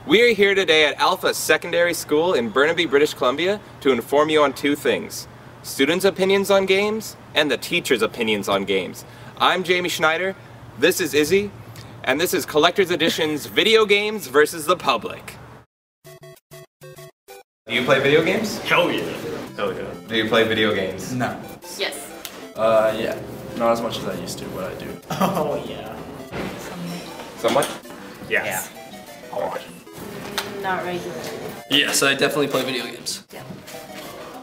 We are here today at Alpha Secondary School in Burnaby, British Columbia to inform you on two things: students' opinions on games and the teachers' opinions on games. I'm Jamie Schneider, this is Izzy, and this is Collector's Edition's Video Games versus the Public. Do you play video games? Hell yeah. Hell yeah. Do you play video games? No. Yes. Yeah. Not as much as I used to, but I do. Oh yeah. Somewhat? Yes. A lot. Not regularly. Yes, I definitely play video games. Yeah.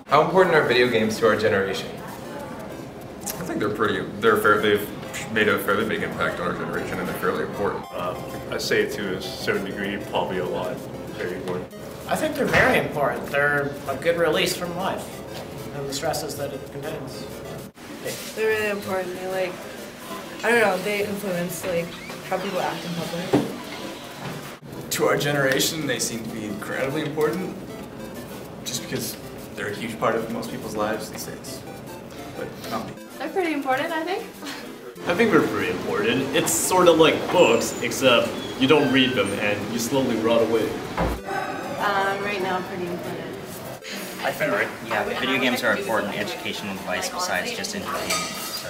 How important are video games to our generation? I think they've made a fairly big impact on our generation, and they're fairly important. I say to a certain degree, probably a lot. Very important. I think they're very important. They're a good release from life and the stresses that it contains. They're really important. They I don't know, they influence how people act in public. To our generation, they seem to be incredibly important, just because they're a huge part of most people's lives these days. But not me. They're pretty important, I think. I think they're pretty important. It's sort of like books, except you don't read them and you slowly rot away. Right now, pretty important. I think, yeah, video games are an important educational device besides just entertainment. So.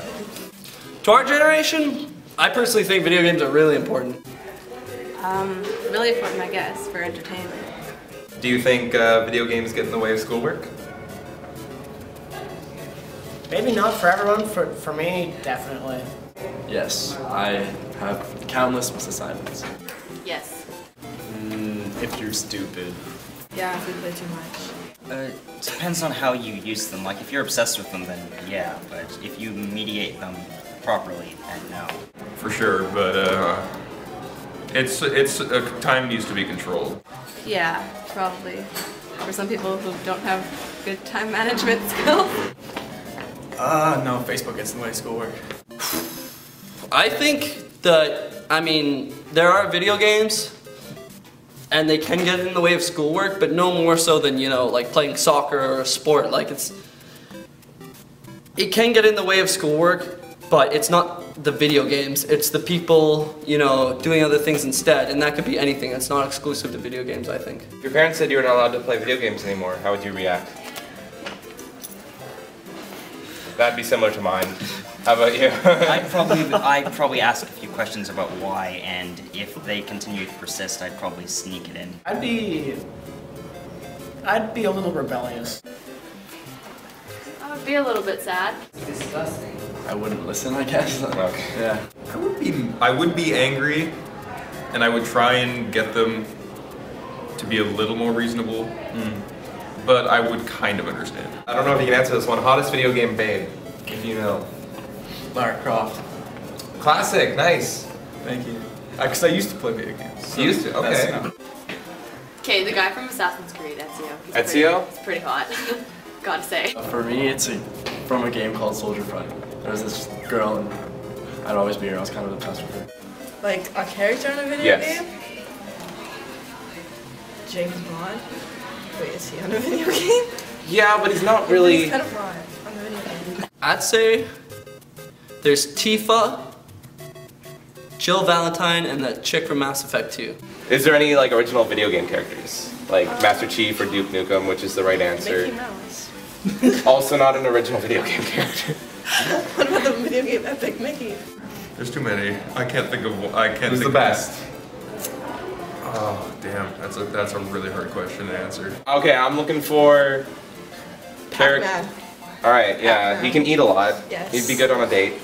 To our generation, I personally think video games are really important. Really important, I guess, for entertainment. Do you think video games get in the way of schoolwork? Maybe not for everyone. For me, definitely. Yes, I have countless assignments. Yes. If you're stupid. Yeah, if we play too much. Depends on how you use them. Like, if you're obsessed with them, then yeah, but if you mediate them properly, then no. For sure, but time needs to be controlled. Yeah, probably. For some people who don't have good time management skills. No, Facebook gets in the way of schoolwork. I think that, there are video games, and they can get in the way of schoolwork, but no more so than, like playing soccer or a sport. It can get in the way of schoolwork, but it's not the video games, it's the people, doing other things instead, and that could be anything. It's not exclusive to video games, I think. If your parents said you were not allowed to play video games anymore, how would you react? That'd be similar to mine. How about you? I'd probably ask a few questions about why, and if they continue to persist, I'd probably sneak it in. I'd be a little rebellious. I would be a little bit sad. Disgusting. I wouldn't listen, I guess. Okay. Yeah. I would be angry, and I would try and get them to be a little more reasonable. But I would kind of understand. I don't know if you can answer this one. Hottest video game babe, if you know. Lara Croft. Classic, nice. Thank you. Because I used to play video games. So You used to? Okay. Okay, the guy from Assassin's Creed, Ezio. Ezio? He's pretty hot. Gotta say. For me, it's from a game called Soldier Front. There was this girl, and I'd always be here. I was kind of obsessed with her. Like a character in a video Yes. game? James Bond? Wait, is he on a video game? Yeah, but he's not really... He's kind of hot on the video game. I'd say there's Tifa, Jill Valentine, and that chick from Mass Effect 2. Is there any original video game characters? Like Master Chief or Duke Nukem, which is the right answer. Mickey Mouse. Also not an original video game character. What about the video game Epic Mickey? There's too many. I can't think of. Who's the best? Oh damn, that's a really hard question to answer. Okay, I'm looking for... Pac-Man. Alright, yeah, he can eat a lot. Yes. He'd be good on a date.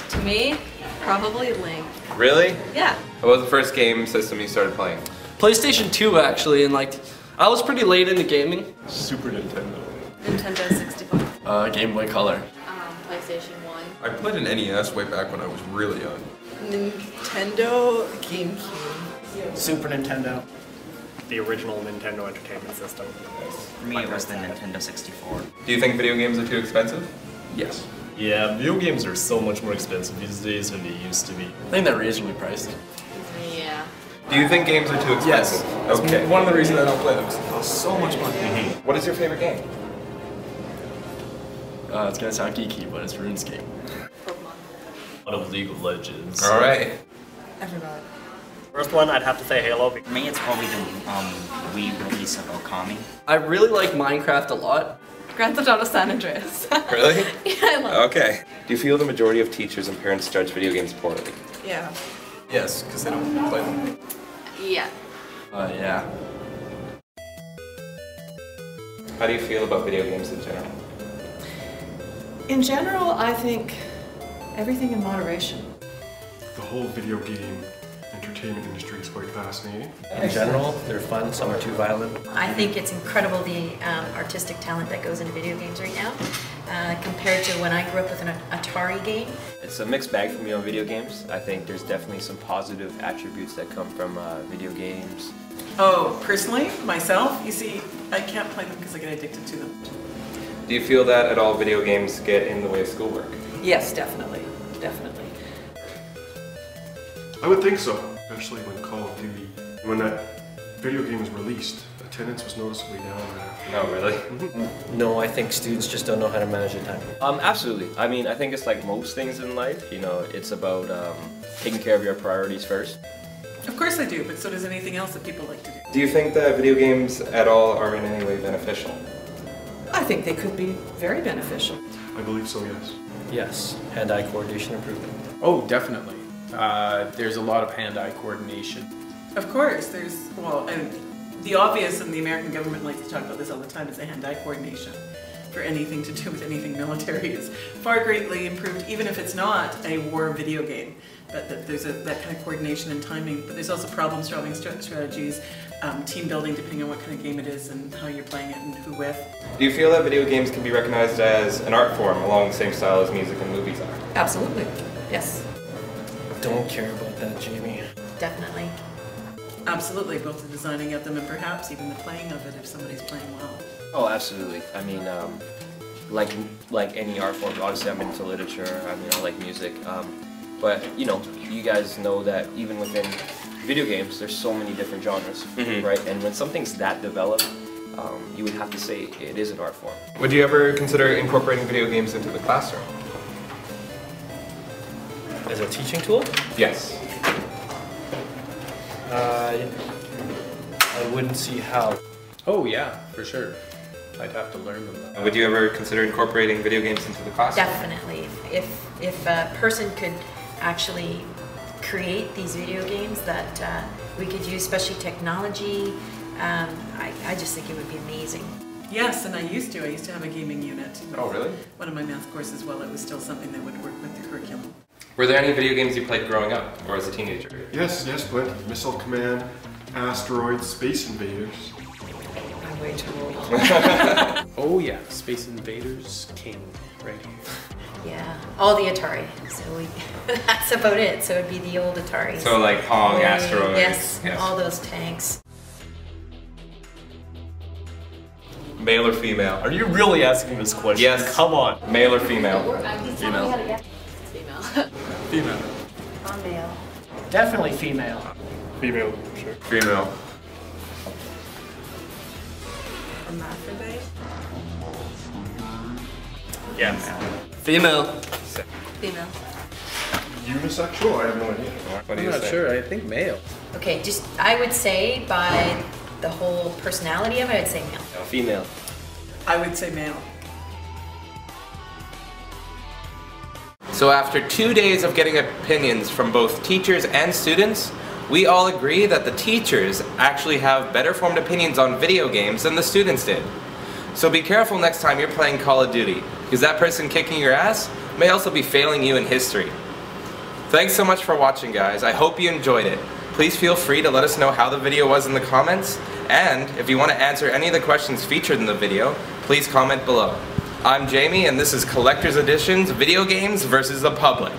To me, probably Link. Really? Yeah. What was the first game system you started playing? PlayStation 2, actually, and I was pretty late into gaming. Super Nintendo. Nintendo 64. Game Boy Color. PlayStation 1. I played an NES way back when I was really young. Nintendo GameCube. Super Nintendo. The original Nintendo Entertainment System. For me, it was the Nintendo 64. Do you think video games are too expensive? Yes. Yeah, video games are so much more expensive these days than they used to be. I think they're reasonably priced. Yeah. Do you think games are too expensive? Yes. Okay. One of the reasons I don't play them is it costs so much money. What is your favorite game? It's gonna sound geeky, but it's RuneScape. Pokemon. A lot of League of Legends. Alright. I forgot. First one, I'd have to say Halo. For me, it's probably the Wii release of Okami. I really like Minecraft a lot. Grand Theft Auto San Andreas. Really? Yeah, I love Okay. Do you feel the majority of teachers and parents judge video games poorly? it. Yeah. Yes, because they don't play them. Yeah. Yeah. How do you feel about video games in general? In general, I think everything in moderation. The whole video game entertainment industry is quite fascinating. In general, they're fun. Some are too violent. I think it's incredible the artistic talent that goes into video games right now, compared to when I grew up with an Atari game. It's a mixed bag for me on video games. I think there's definitely some positive attributes that come from video games. Oh, personally, myself, you see, I can't play them because I get addicted to them. Do you feel that at all video games get in the way of schoolwork? Yes, definitely. Definitely. I would think so, especially when Call of Duty, when that video game was released, attendance was noticeably down there. No, really? No, I think students just don't know how to manage their time. Absolutely. I mean, I think it's like most things in life, you know, it's about taking care of your priorities first. Of course I do, but so does anything else that people like to do. Do you think that video games at all are in any way beneficial? I think they could be very beneficial. I believe so, yes. Yes, hand-eye coordination improvement. Oh, definitely. There's a lot of hand-eye coordination. Of course, there's, well, and the obvious, and the American government likes to talk about this all the time, is the hand-eye coordination for anything to do with anything military is far greatly improved, even if it's not a war video game. But there's that kind of coordination and timing. But there's also problem-solving strategies, team building depending on what kind of game it is and how you're playing it and who with. Do you feel that video games can be recognized as an art form along the same style as music and movies are? Absolutely. Yes. Don't care about that, Jamie. Definitely. Absolutely, both the designing of them and perhaps even the playing of it if somebody's playing well. Oh, absolutely. I mean, like any art form, obviously I'm into literature, I mean, I like music. But, you know, you guys know that even within video games, there's so many different genres, right? And when something's that developed, you would have to say it is an art form. Would you ever consider incorporating video games into the classroom? As a teaching tool? Yes. I wouldn't see how. Oh yeah, for sure. I'd have to learn them though. Would you ever consider incorporating video games into the classroom? Definitely. If a person could actually create these video games that we could use, especially technology, I just think it would be amazing. Yes, and I used to have a gaming unit. Oh, really? One of my math courses, while it was still something that would work with the curriculum. Were there any video games you played growing up or as a teenager? Yes, plenty. Missile Command, Asteroids, Space Invaders. I'm way too old. Oh yeah, Space Invaders King, right here. Yeah, all the Atari. So that's about it. So it'd be the old Atari. So like Pong, Asteroids. Yes, all those tanks. Male or female? Are you really asking this question? Yes. Come on. Male or female? Female. Female. Female. On male. Definitely female. Female, sure. Female. Hermaphrodite? Yes. Female. Female. Unisexual? I have no idea. What do I'm you not say? sure. I think male. Okay, I would say by the whole personality of it, I'd say male. Female. I would say male. So after 2 days of getting opinions from both teachers and students, we all agree that the teachers actually have better formed opinions on video games than the students did. So be careful next time you're playing Call of Duty, because that person kicking your ass may also be failing you in history. Thanks so much for watching, guys. I hope you enjoyed it. Please feel free to let us know how the video was in the comments, and if you want to answer any of the questions featured in the video, please comment below. I'm Jamie, and this is Collector's Edition's Video Games versus the Public.